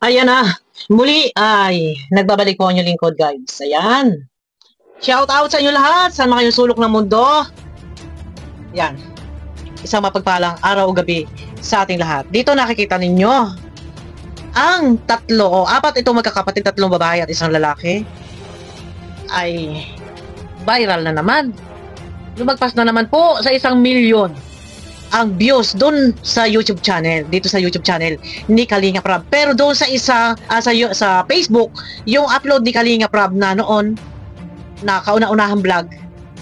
Ayan na. Muli ay nagbabalik po ang inyong lingkod, guys. Ayan. Shout out sa inyo lahat. Saan mga kayong sulok ng mundo. Ayan. Isang mapagpalang araw o gabi sa ating lahat. Dito nakikita ninyo ang tatlo o apat itong magkakapatid, tatlong babae at isang lalaki ay viral na naman. Lumagpas na naman po sa 1,000,000 ang views doon sa YouTube channel, dito sa YouTube channel ni Kalinga Prab. Pero doon sa sa Facebook, yung upload ni Kalinga Prab na noon na kauna-unahang vlog,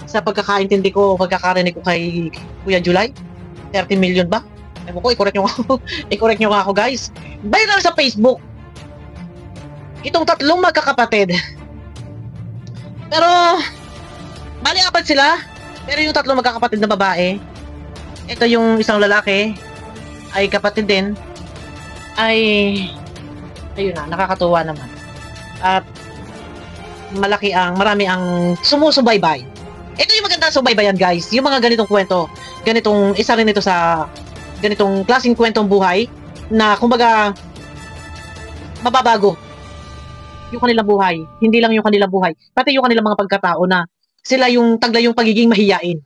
sa pagkakaintindi ko, pagkakarinig ko kay Kuya July, 30 million ba? Ewan ko, i-correct nyo ako. I-correct nyo ako, guys. Viral sa Facebook. Itong tatlong magkakapatid. Pero, bali apat sila. Pero yung tatlong magkakapatid na babae, ito yung isang lalaki, ay kapatid din, ay, ayun na, nakakatuwa naman. At, marami ang sumusubaybay. Ito yung magandang subaybayan, guys. Yung mga ganitong kwento, isa rin ito sa ganitong klaseng kwentong buhay, na kumbaga, mababago yung kanilang buhay. Hindi lang yung kanilang buhay, pati yung kanilang mga pagkatao na sila yung tagla yung pagiging mahiyain.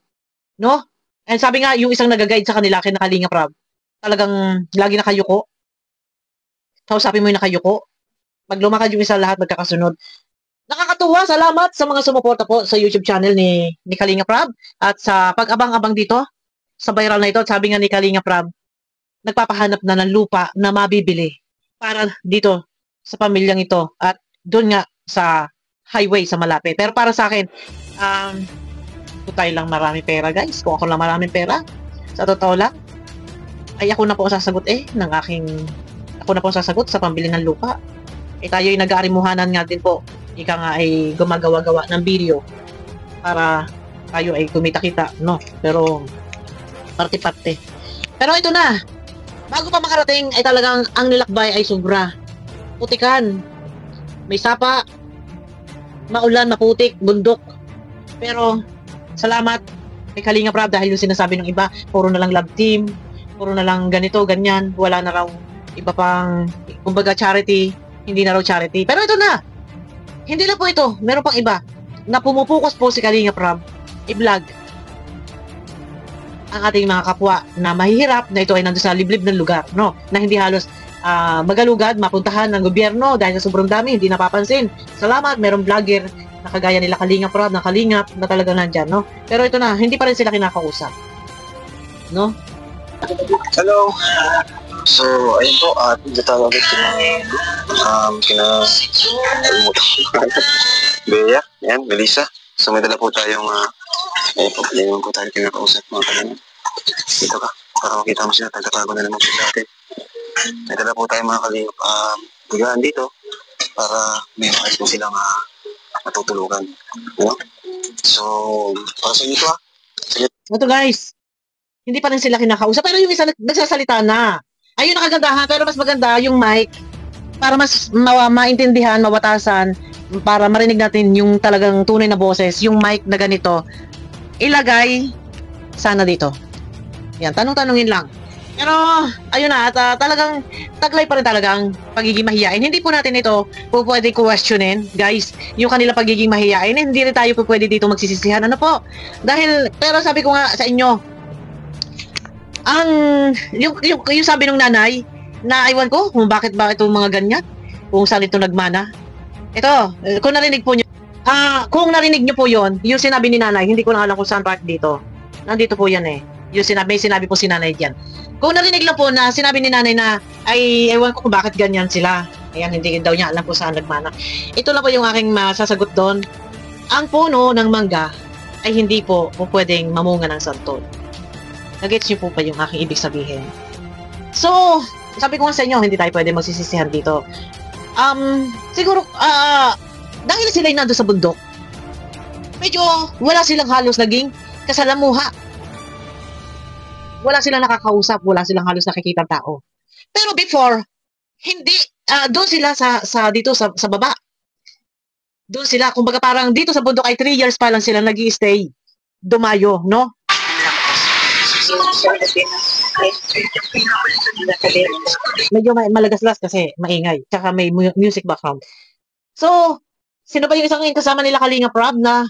No? And sabi nga, yung isang nag-guide sa kanila, kay Kalinga Prab, talagang lagi nakayuko. Kausapin mo yung nakayuko. Pag lumakad yung isa, lahat magkakasunod. Nakakatuwa, salamat sa mga sumuporta po sa YouTube channel ni Kalinga Prab. At sa pag-abang-abang dito, sa viral na ito, at sabi nga ni Kalinga Prab, nagpapahanap na ng lupa na mabibili para dito sa pamilyang ito. At doon nga sa highway, sa malapit. Pero para sa akin, tayo lang marami pera, guys. Kung ako lang maraming pera, sa totoo lang, ay ako na po sasagot ako na po sasagot sa pambili ng lupa. Tayo ay nag-aarimuhanan nga din po. Ika nga ay gumagawa-gawa ng video para tayo ay kumita-kita, no? Pero, parte-parte. Pero ito na, bago pa makarating, ay talagang ang nilakbay ay sobra. Putikan, may sapa, maulan, maputik, bundok. Pero, salamat kay Kalinga Prab dahil yung sinasabi ng iba, puro na lang love team, puro na lang ganito, ganyan, wala na raw iba pang, kumbaga charity, hindi na raw charity. Pero ito na, hindi na po ito, meron pang iba, na pumupukas po si Kalinga Prab, i-vlog ang ating mga kapwa na mahihirap, na ito ay nandun sa liblib ng lugar, no? Na hindi halos magalugad, mapuntahan ng gobyerno dahil sa sobrang dami, hindi napapansin. Salamat, merong vlogger na kagaya nila Kalinga Prab, na Kalingap, na talagang nandyan, no? Pero ito na, hindi pa rin sila kinakausap. No? Hello! So, ayun po, datang ulit kina Bea, yan, Melissa. So, may dala po tayong, ayun po tayo kinakausap mga kanina. Dito ka, para makita mo sila, tagtatago na naman sa atin. May dala po tayong mga kalingap, bigaan dito, para may makais mo silang matutulugan. You know? So, para sa inyo ito Ito guys, hindi pa rin sila kinakausap, pero yung isa nagsasalita na. Ayun ang kagandahan, pero mas maganda yung mic para mas maintindihan, mawatasan, para marinig natin yung talagang tunay na boses, yung mic na ganito, ilagay sana dito. Yan, tanong-tanungin lang. Pero, ayun na, at talagang taglay pa rin talagang pagiging mahiyain. Hindi po natin ito po pwede questionin, guys. Yung kanila pagiging mahiyain, hindi rin tayo po pwede dito magsisisihan. Ano po? Dahil, pero sabi ko nga sa inyo, yung sabi ng nanay, na aywan ko kung bakit ba itong mga ganyan, kung saan ito nagmana. Ito, kung narinig po nyo, kung narinig nyo po yon, yung sinabi ni nanay, hindi ko na alam kung saan part dito. Nandito po yan eh. Yung sinabi po si nanay diyan. Kung narinig lang po na sinabi ni nanay na ay ewan ko kung bakit ganyan sila. Ayan, hindi daw niya alam kung saan nagmana. Ito lang po yung aking masasagot doon. Ang puno ng mangga ay hindi po pwedeng mamunga ng santol. Nagets niyo po pa yung aking ibig sabihin. So, sabi ko nga sa inyo, hindi tayo pwede magsisisihan dito. Siguro, dahil sila yung nandun sa bundok, medyo wala silang halos naging kasalamuha. Wala silang nakakausap, wala silang halos nakikita tao. Pero before, hindi, doon sila dito sa baba. Doon sila, kumbaga parang dito sa bundok ay 3 years pa lang sila nag-i-stay. Dumayo, no? Medyo malagaslas kasi maingay. Tsaka may music background. So, sino ba yung isang kasama nila Kalinga Prab na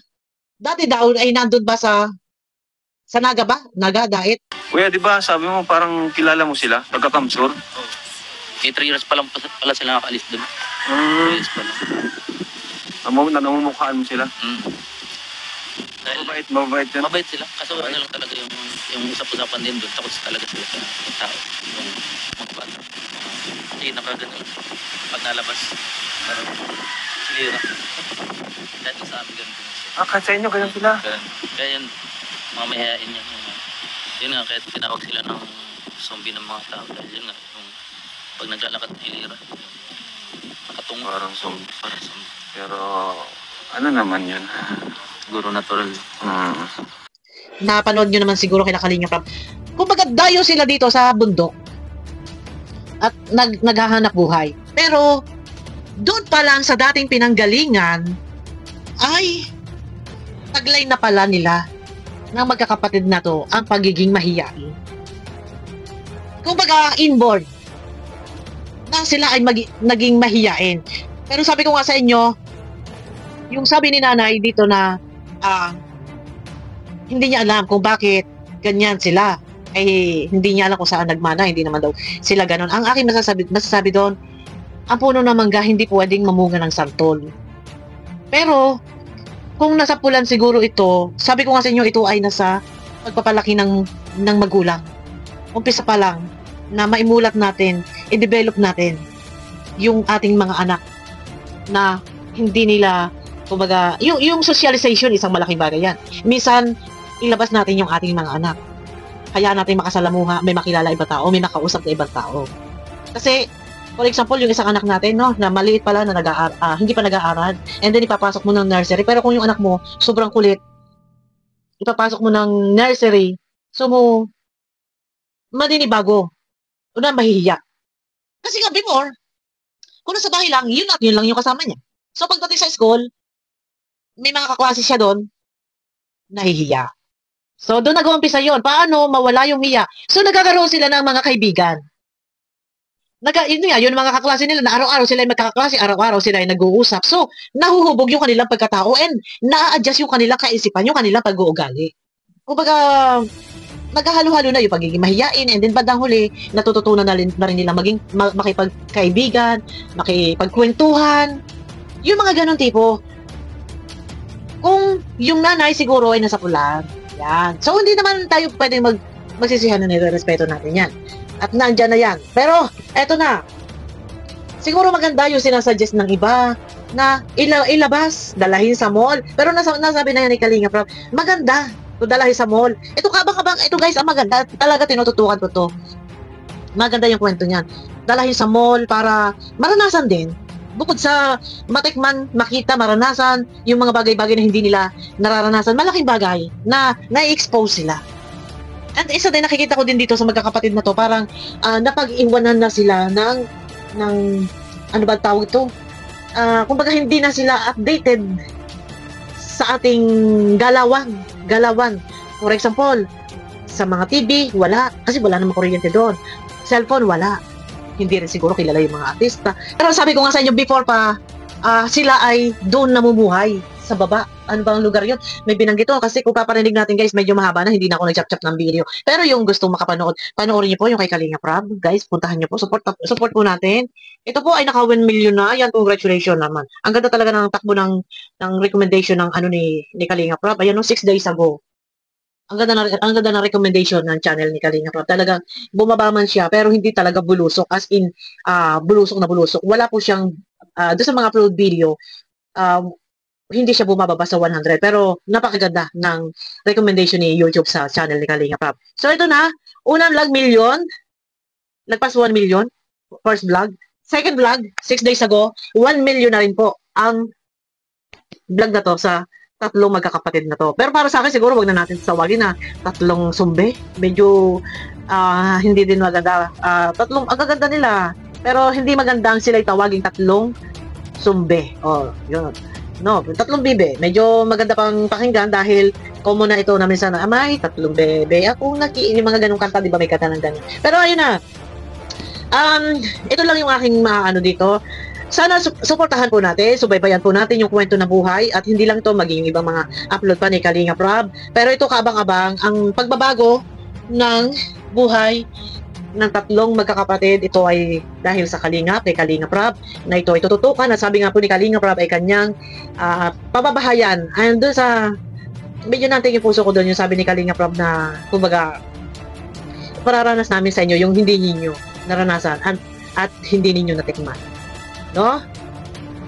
dati daw ay nandun ba sa Naga ba? Naga, Dait? Kuya, di ba sabi mo parang kilala mo sila? Pagka-Kamsur? Eh, 3 years pa lang pala sila nakaalis doon. 3 years pa lang. Namumukhaan mo sila? Dahil Mabait yan. mabait sila. Kaso ano lang talaga yung usap-usapan din doon. Takot talaga sila sa tao. Yung mga bata. Kasi nakagano. Pag nalabas, parang silira. Kahit sa amin ganun din siya. Kahit sa inyo, ganyan sila? Kaya yun, mamahayain yan. Yun nga, kahit tinawag sila ng zombie ng mga tao. Dahil yun nga, yung pag naglalakad hilira. Nakatungo. Parang zombie. Parang zombie. Pero, ano naman yun? Siguro natural. Napanood nyo naman siguro kay Kalinga Prab. Kumbaga dayo sila dito sa bundok at naghahanap buhay. Pero doon pa lang sa dating pinanggalingan ay taglay na pala nila ng magkakapatid na to ang pagiging mahiyain. Kumbaga inborn na sila ay naging mahiyain. Pero sabi ko nga sa inyo, yung sabi ni nanay dito na hindi niya alam kung bakit ganyan sila. Hindi niya alam kung saan nagmana, hindi naman daw sila ganon. Ang aking masasabi doon, ang puno ng mangga hindi pwedeng mamunga ng santol. Pero, kung nasa pulan siguro ito, sabi ko nga sa inyo, ito ay nasa pagpapalaki ng magulang. Umpisa pa lang, na maimulat natin, i-develop natin yung ating mga anak na hindi nila kumbaga, yung socialization, isang malaking bagay yan. Minsan, ilabas natin yung ating mga anak. Kaya natin makasalamuha, may makilala ibang tao, may makausap na ibang tao. Kasi, for example, yung isang anak natin, no, na maliit pala, na hindi pa nag-aaral, and then ipapasok mo ng nursery, pero kung yung anak mo, sobrang kulit, ipapasok mo ng nursery, so mo, maninibago, una mahihiya. Kasi nga before, kung nasa bahay lang, yun lang yung kasama niya. So, pagdating sa school, may mga kaklase siya doon, nahihiya. So, doon nag-uumpisa yun. Paano mawala yung hiya? So, nagkakaroon sila ng mga kaibigan. Yun mga kaklase nila, na araw-araw sila ay magkakaklase, araw-araw sila ay nag-uusap. So, nahuhubog yung kanilang pagkatao and na-adjust yung kanilang kaisipan, yung kanilang pag-uugali. Kumbaga, naghahalo-halo na yung pagiging mahiyain and then bandang huli, natututunan na rin nila makipagkaibigan, makipagkwentuhan, yung mga ganun tipo. Kung yung nanay siguro ay nasa pulan, yan. So, hindi naman tayo pwedeng magsisihan na nire-respeto natin yan. At nandyan na yan. Pero, eto na. Siguro maganda yung sinasuggest ng iba na ilabas, dalahin sa mall. Pero nasabi na yan ni Kalinga Prab, maganda kung dalahin sa mall. Ito kabang, ito guys, ang maganda. Talaga tinututukan ko to. Maganda yung kwento niyan. Dalahin sa mall para maranasan din. Bukod sa matikman, makita, maranasan, yung mga bagay-bagay na hindi nila nararanasan, malaking bagay na na-expose sila. At isa din, nakikita ko din dito sa magkakapatid na to, parang napag-iwanan na sila ng ano ba tawag ito? Kumbaga hindi na sila updated sa ating galawan. For example, sa mga TV, wala. Kasi wala namang kuryente doon. Cellphone, wala. Hindi rin siguro kilala yung mga artista. Pero sabi ko nga sa inyo before pa, sila ay doon namumuhay sa baba. Ano ba ang lugar yun? May binanggit ko kasi kung paparinig natin guys, medyo mahaba na, hindi na ako nag-chap-chap ng video. Pero yung gustong makapanood, panoorin niyo po yung kay Kalinga Prab. Guys, puntahan niyo po. Support po natin. Ito po ay naka 1 million na. Yan, congratulations naman. Ang ganda talaga ng takbo ng recommendation ng ni Kalinga Prab. Ayan, 6 days ago. Ang ganda ng recommendation ng channel ni Kalinga Prab. Talagang bumaba man siya, pero hindi talaga bulusok. As in, bulusok na bulusok. Wala po siyang, doon sa mga upload video, hindi siya bumababa sa 100. Pero napakaganda ng recommendation ni YouTube sa channel ni Kalinga Prab. So ito na, unang vlog, million. Nagpas 1 million. First vlog. Second vlog, 6 days ago, 1 million na rin po ang vlog na to sa tatlong magkakapatid na to. Pero para sa akin, siguro wag na natin tawagin na tatlong sumbe. Medyo hindi din maganda. Ang gaganda nila. Pero hindi magandang sila tawagin tatlong sumbe. Oh, yun. No, tatlong bibe. Medyo maganda pang pakinggan dahil common na ito na minsan na, amay, tatlong bebe. Ako yung mga ganong kanta, di ba may kanta ng ganun. Pero ayun na, ito lang yung aking maano dito. Sana suportahan po natin, subaybayan po natin yung kwento ng buhay at hindi lang ito maging ibang mga upload pa ni Kalinga Prab. Pero ito kaabang-abang ang pagbabago ng buhay ng tatlong magkakapatid. Ito ay dahil sa Kalingap, kay Kalinga Prab, na ito ay tututukan. At sabi nga po ni Kalinga Prab ay kanyang pababahayan. Ayun doon sa medyo natin yung puso ko doon, yung sabi ni Kalinga Prab na kumbaga pararanas namin sa inyo yung hindi ninyo naranasan at hindi ninyo natikman. No?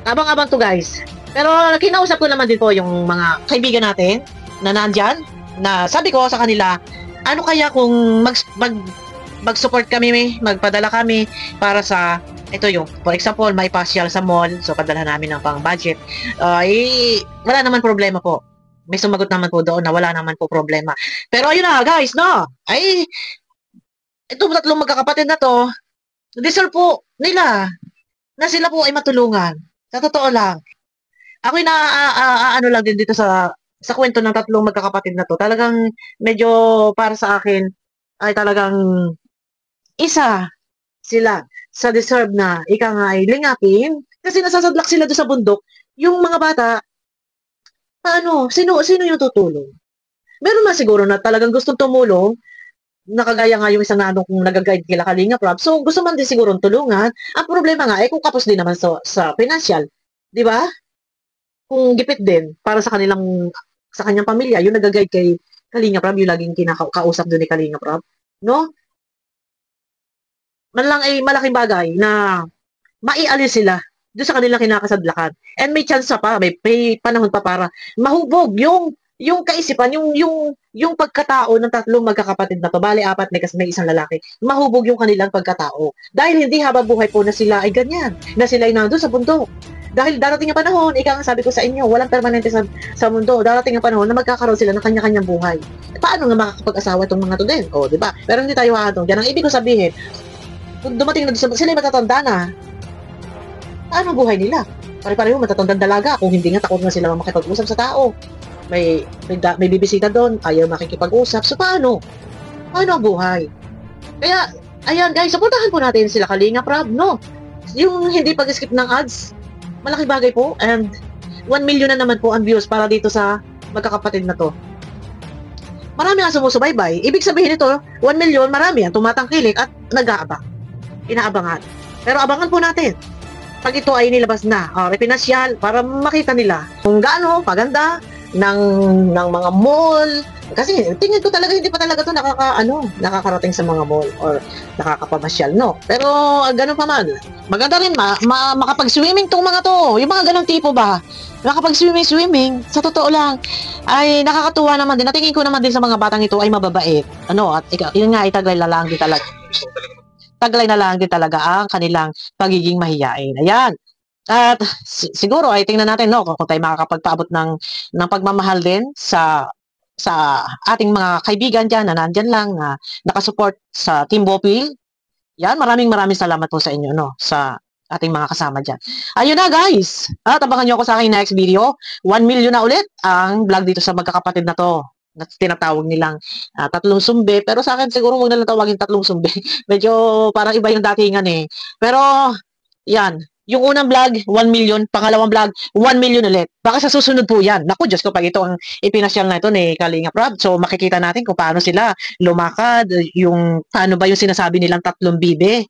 Abang-abang to guys. Pero kinausap ko naman din po yung mga kaibigan natin na nandyan, na sabi ko sa kanila, ano kaya kung mag-support kami, magpadala kami para sa, ito yung, for example, may pasyal sa mall, so padala namin ng pang budget. Wala naman problema po. May sumagot naman po doon na wala naman po problema. Pero ayun na guys, no? Ay, itong tatlong magkakapatid na to, deserve po nila na sila po ay matulungan. Sa totoo lang. Ako'y ano lang din dito sa kwento ng tatlong magkakapatid na to. Talagang medyo para sa akin ay talagang isa sila sa deserve na ika nga ay lingapin. Kasi nasasadlak sila doon sa bundok. Yung mga bata, paano? Sino yung tutulong? Meron na siguro na talagang gustong tumulong, nakagaya nga yung isang nanong kung nag-guide kila Kalinga Prab. So, gusto man din siguro tulungan. Ang problema nga, kung kapos din naman sa financial. Di ba? Kung gipit din, para sa kanyang pamilya, yung nag-guide kay Kalinga Prab, yung laging kinakausap doon ni Kalinga Prab. No? Man lang ay malaking bagay na maialis sila doon sa kanilang kinakasadlakan. And may chance pa, may panahon pa para mahubog yung kaisipan, yung pagkatao ng tatlong magkakapatid na to, bali apat may isang lalaki, mahubog yung kanilang pagkatao. Dahil hindi habang buhay po na sila ay ganyan, na sila ay nandun sa bundok. Dahil darating ang panahon, ika nga sabi ko sa inyo, walang permanente sa mundo. Darating ang panahon na magkakaroon sila ng kanya-kanyang buhay. Paano nga makakapag-asawa itong mga to din? O, di ba? Pero hindi tayo hatong. Yan ang ibig ko sabihin, kung dumating na sila ay matatanda na, paano ang buhay nila? Pare-pareho matatandang dalaga kung hindi nga takot na sila makipag-usap sa tao. May bibisita doon, ayaw makikipag-usap. So, paano? Paano ang buhay? Kaya, ayan guys, supportahan po natin sila Kalinga Prab, no? Yung hindi pag-skip ng ads, malaking bagay po. And 1 million na naman po ang views para dito sa magkakapatid na to. Marami ang sumusubaybay. Ibig sabihin nito, 1 million, marami ang tumatangkilik at nag-aabang. Inaabangan. Pero abangan po natin. Pag ito ay nilabas na, pinansyal, para makita nila kung gaano paganda ng mga mall. Kasi tingin ko talaga hindi pa talaga to nakakarating sa mga mall or nakakapamasyal, no? Pero ganun pa man, maganda rin makapag-swimming tong mga to. Yung mga ganung tipo ba? Makapag-swimming, sa totoo lang, ay nakakatuwa naman din. Natingin ko naman din sa mga batang ito ay mababait. At yun nga, taglay na lang din talaga. Taglay na lang din talaga ang kanilang pagiging mahiyain. Ayan. At siguro ay tingnan natin kung tayo makakapagpaabot ng pagmamahal din sa ating mga kaibigan diyan na nandiyan lang na nakasupport sa Team Bopil. Yan, maraming salamat po sa inyo sa ating mga kasama diyan. Ayun na guys. At abangan niyo ako sa aking next video. 1 million na ulit ang vlog dito sa magkakapatid na to. Na tinatawag nilang tatlong sumbe, pero sa akin siguro wag na lang tawagin tatlong sumbe. Medyo parang iba yung datingan Pero yan, yung unang vlog, 1 million. Pangalawang vlog, 1 million ulit. Baka sa susunod po yan. Naku, Diyos ko, pag ito ang ipinasyal na ito ni Kalinga Prab. So, makikita natin kung paano sila lumakad, paano ba yung sinasabi nilang tatlong bibe,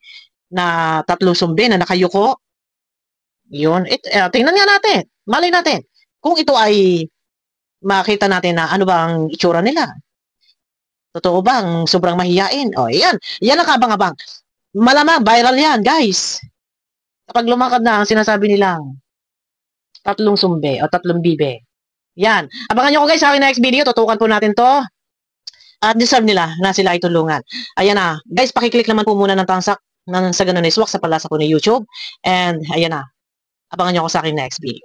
na tatlong sumbe na nakayuko. Yun. Tingnan nga natin. Malay natin. Kung ito ay makita natin na ano ba ang itsura nila. Totoo bang sobrang mahiyain? Yan. Yan ang kabang-abang. Malamang, viral yan, guys. Kapag lumakad na ang sinasabi nilang tatlong sumbe o tatlong bibe. Yan. Abangan nyo ko guys sa aking next video. Tutukan po natin to. At deserve nila na sila ay tulungan. Ayan na. Guys, pakiclick naman po muna ng tangsak sa ganun iswak sa palasa ko ni YouTube. And ayan na. Abangan nyo ko sa aking next video.